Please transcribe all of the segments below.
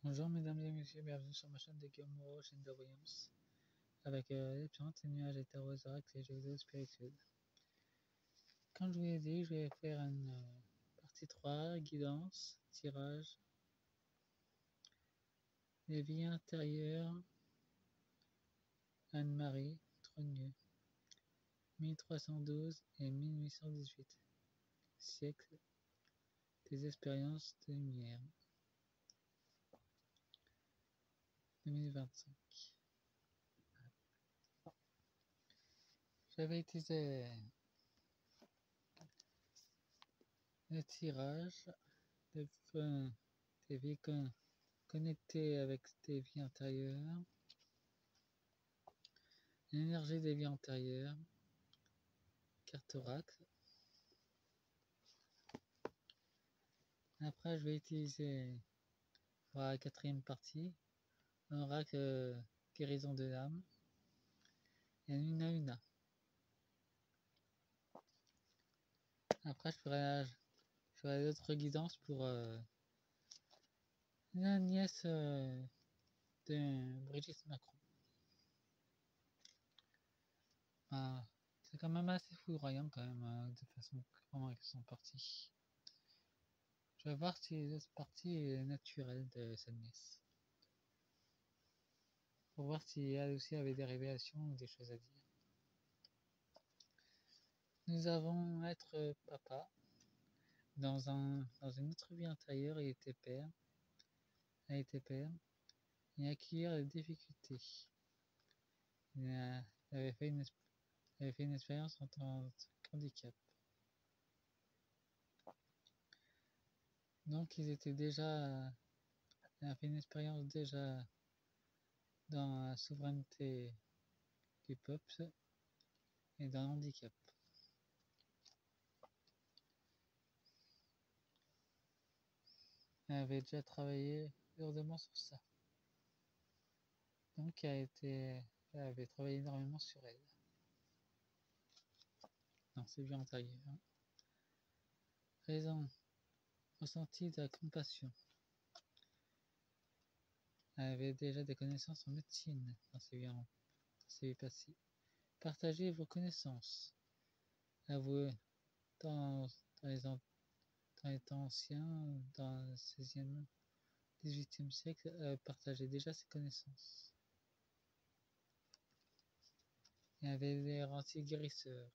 Bonjour mesdames et messieurs, bienvenue sur ma chaîne de Guillaume Moreau, chaîne de voyance, avec les plantes, les nuages, les tarots, les oracles et les jeux vidéo spirituels. Comme je vous l'ai dit, je vais faire une partie 3, guidance, tirage, les vies intérieures, Anne-Marie, Trogneux, 1312 et 1818, siècle des expériences de lumière, 2025. J'avais utilisé le tirage des vies connectées avec des vies antérieures, l'énergie des vies antérieures, carte oracle. Après, je vais utiliser pour la quatrième partie un oracle guérison de l'âme et un Una. Après, je ferai d'autres guidances pour la nièce de Brigitte Macron. Ah, c'est quand même assez foudroyant quand même, de façon comment ils sont partis. Je vais voir si les autres parties est naturelle de cette nièce. Pour voir si elle aussi avait des révélations ou des choses à dire. Nous avons être papa. Dans une autre vie antérieure, il était père. Elle était père. Et accueillir les difficultés. Il avait fait une expérience en tant qu'handicap. Donc il a fait une expérience déjà dans la souveraineté du peuple et dans le handicap. Elle avait déjà travaillé lourdement sur ça. Donc elle avait travaillé énormément sur elle. Dans ses vies antérieures. Raison, ressenti de la compassion. Elle avait déjà des connaissances en médecine dans ses vies passées. Partagez vos connaissances. Avouez dans les temps anciens, dans le 16e, 18e siècle, partagez déjà ses connaissances. Elle avait des rentiers guérisseuses.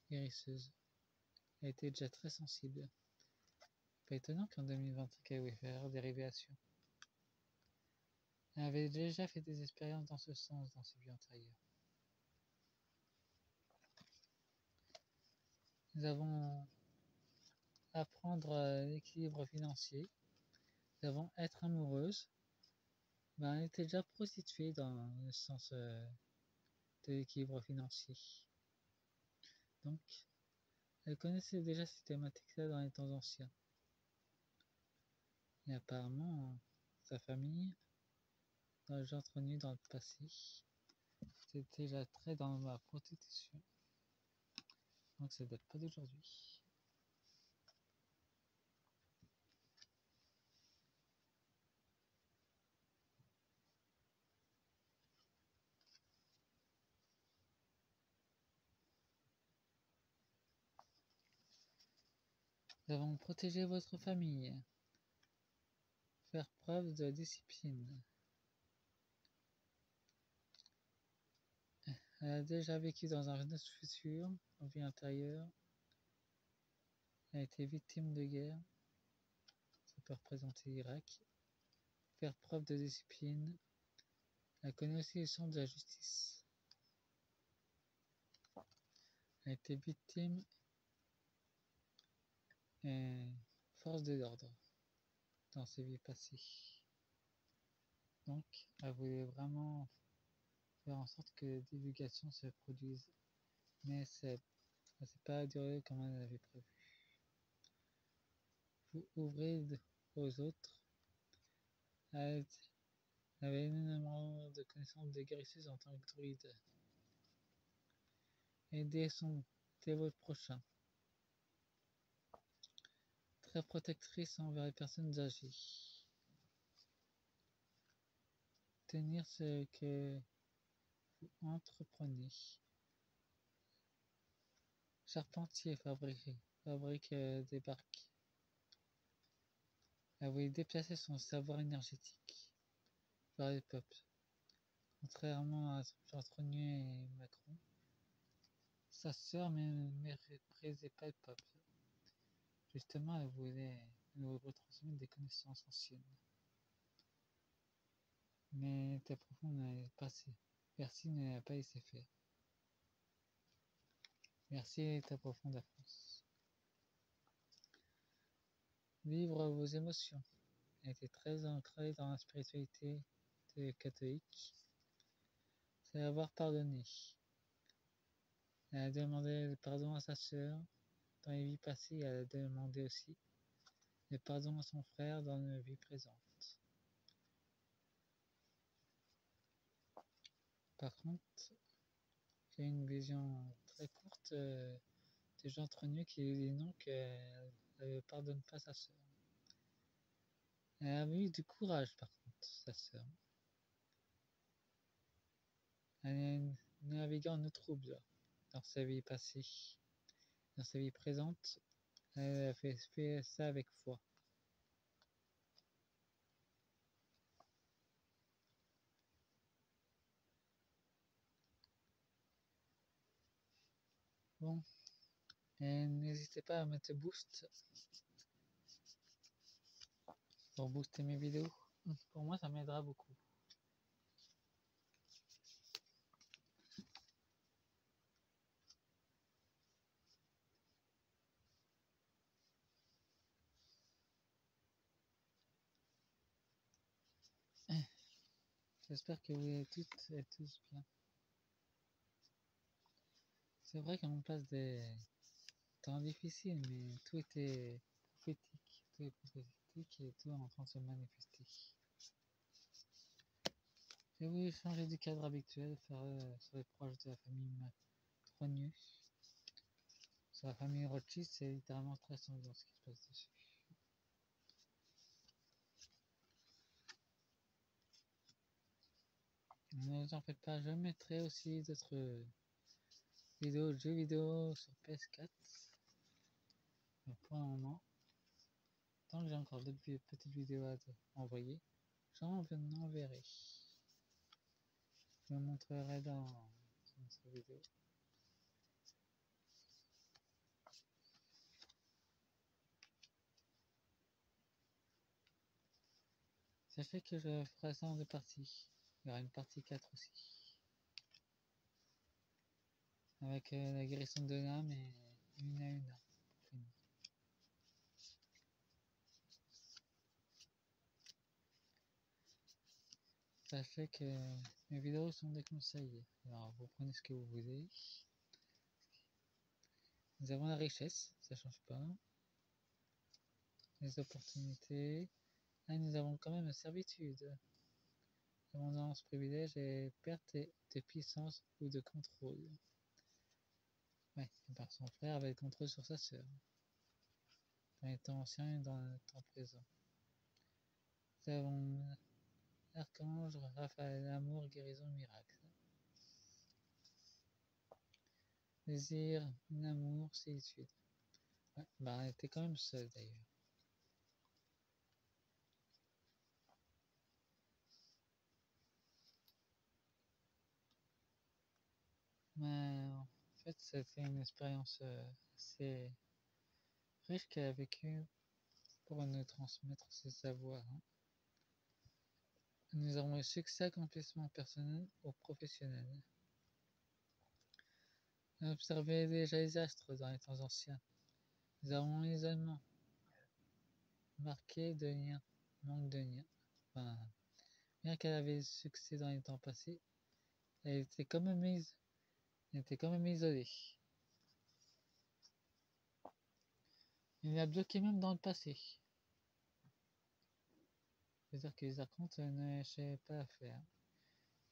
Elle était déjà très sensible. Pas étonnant qu'en 2025 elle voulait faire des révélations. Elle avait déjà fait des expériences dans ce sens dans ses vies antérieures. Nous avons apprendre l'équilibre financier. Nous avons être amoureuse. Elle était déjà prostituée dans le sens de l'équilibre financier. Donc, elle connaissait déjà ces thématiques-là dans les temps anciens. Et apparemment, sa famille, dans j'ai entendu dans le passé, c'était déjà très dans la prostitution. Donc ça date pas d'aujourd'hui. Nous avons protégé votre famille. Faire preuve de discipline. Elle a déjà vécu dans un autre futur, en vie intérieure. Elle a été victime de guerre. Ça peut représenter l'Irak. Faire preuve de discipline. Elle connaît aussi le sens de la justice. Elle a été victime et force de l'ordre dans ses vies passées. Donc, elle voulait vraiment faire en sorte que les divulgations se produisent. Mais ça n'a pas duré comme elle avait prévu. Vous ouvrez aux autres. Elle avait énormément de connaissances de guérisseuse en tant que druide. Aider votre prochain. Très protectrice envers les personnes âgées. obtenir ce que vous entreprenez. Charpentier fabrique des barques. Elle voulait déplacer son savoir énergétique vers les peuples. Contrairement à Jean-Trognier et Macron, sa sœur ne méprisait pas le peuple. Justement, elle voulait retransmettre des connaissances anciennes. Mais ta profonde n'avait pas assez. Merci ne l'a pas laissé faire. Merci est ta profonde la France. Vivre vos émotions. Elle était très ancrée dans la spiritualité catholique. C'est avoir pardonné. Elle a demandé pardon à sa sœur dans les vies passées. Elle a demandé aussi le pardon à son frère dans la vie présente. Par contre, j'ai une vision très courte de Jean Trognier qui dit non qu'elle ne pardonne pas sa sœur. Elle a eu du courage par contre, sa sœur. Elle naviguait en eau trouble dans sa vie passée. Dans sa vie présente, elle a fait ça avec foi. Bon, et n'hésitez pas à mettre boost pour booster mes vidéos. Pour moi, ça m'aidera beaucoup. J'espère que vous allez toutes et tous bien. C'est vrai qu'on passe des temps difficiles, mais tout était prophétique. Tout est prophétique et tout est en train de se manifester. J'ai voulu changer du cadre habituel, faire sur les proches de la famille Trognier. Sur la famille Rothschild, c'est littéralement très sanglant ce qui se passe dessus. Ne vous en faites pas, je mettrai aussi d'autres vidéos, jeux vidéo sur PS4. Mais pour le moment, tant que j'ai encore d'autres petites vidéos à envoyer, j'en enverrai. Je vous montrerai dans une autre vidéo. Sachez que je ferai ça en 2 parties. Il y aura une partie 4 aussi. Avec la guérison de l'âme et une à une pour finir. Sachez que mes vidéos sont déconseillées. Alors vous prenez ce que vous voulez. Nous avons la richesse, ça change pas. Les opportunités. Là, nous avons quand même la servitude. Abondance, privilège et perte de puissance ou de contrôle. Ouais, par son frère avait le contrôle sur sa sœur. Dans les temps anciens et dans le temps présent. Nous avons l'archange Raphaël, amour, guérison, miracle. Désir, amour, solitude. Ouais, bah elle était quand même seule d'ailleurs. Mais en fait, c'était une expérience assez riche qu'elle a vécue pour nous transmettre ses savoirs. Hein. Nous avons eu succès, accomplissement personnel ou professionnel. On observait déjà les astres dans les temps anciens. Nous avons l'isolement, marqué de liens, manque de liens. Enfin, bien qu'elle avait succès dans les temps passés, elle était quand même isolée. Il l'a bloquée même dans le passé. C'est-à-dire que les archontes ne lâchaient pas l'affaire.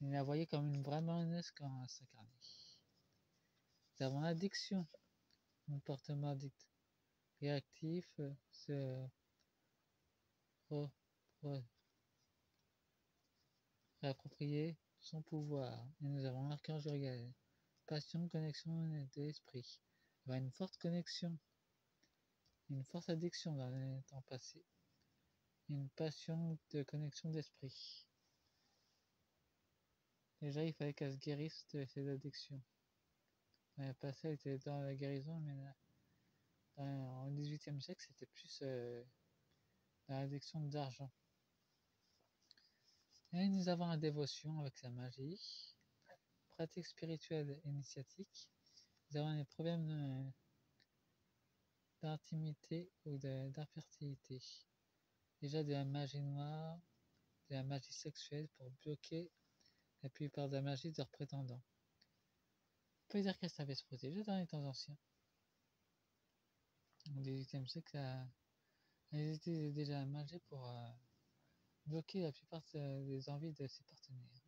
Ils la voyaient comme une vraie marionnette quand elle s'incarnait. Nous avons l'addiction, comportement réactif, se réapproprier son pouvoir. Et nous avons l'archange Uriel. Passion, connexion de l'esprit. Il y a une forte connexion, une forte addiction dans le temps passé. Une passion de connexion d'esprit. Déjà, il fallait qu'elle se guérisse de ses addictions. Dans le passé, elle était dans la guérison, mais au XVIIIe siècle, c'était plus dans l'addiction d'argent. Et nous avons la dévotion avec la magie, pratique spirituelle initiatique. Nous avons des problèmes d'intimité ou d'infertilité. Déjà de la magie noire, de la magie sexuelle pour bloquer la plupart de la magie de leurs prétendants. On peut dire qu'elle savait se protéger dans les temps anciens. Au XVIIIe siècle, elle utilisait déjà la magie pour bloquer la plupart des envies de ses partenaires.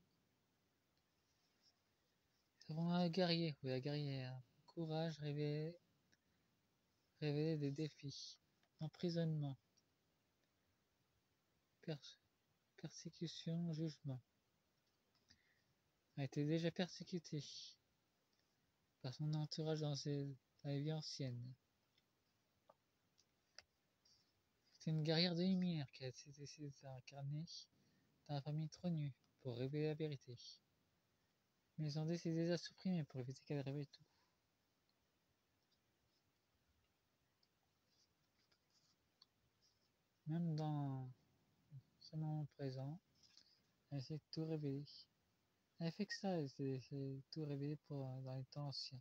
Nous avons un guerrier ou la guerrière. Courage, révéler des défis. Emprisonnement. Persécution, jugement. Elle a été déjà persécutée par son entourage dans la vie ancienne. C'est une guerrière de lumière qui a décidé d'incarner dans la famille Tronu pour révéler la vérité. Mais ils ont décidé de la supprimer pour éviter qu'elle révèle tout. Même dans ce moment présent, elle essaie de tout révéler. Elle fait que ça, elle essaie de tout révéler dans les temps anciens.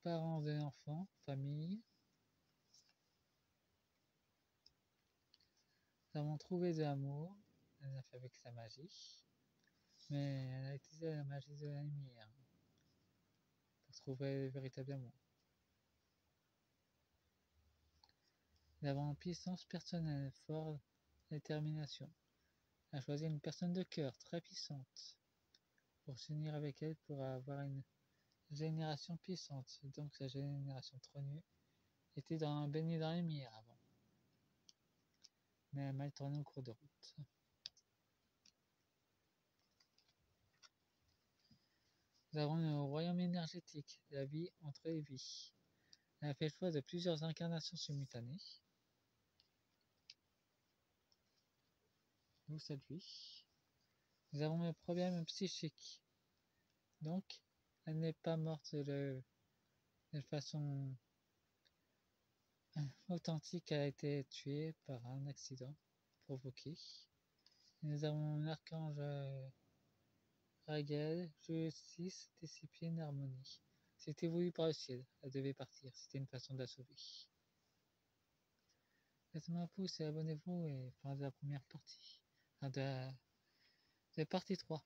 Parents de l'enfant, famille. Nous avons trouvé de l'amour, elle l'a fait avec sa magie, mais elle a utilisé la magie de la lumière pour trouver le véritable amour. Nous avons puissance personnelle, forte détermination. Elle a choisi une personne de cœur très puissante pour s'unir avec elle pour avoir une génération puissante. Donc la génération Tronu était baignée dans la lumière avant, mais elle a mal tourné au cours de route. Nous avons le royaume énergétique, la vie entre les vies. Elle a fait le choix de plusieurs incarnations simultanées. D'où cette vie. Nous avons le problème psychique. Donc, elle n'est pas morte de façon authentique, elle a été tuée par un accident provoqué. Nous avons l'archange Raguel, justice, discipline, harmonie. C'était voulu par le ciel, elle devait partir, c'était une façon de la sauver. Faites-moi un pouce et abonnez-vous et fin de la première partie. Enfin, de la partie 3.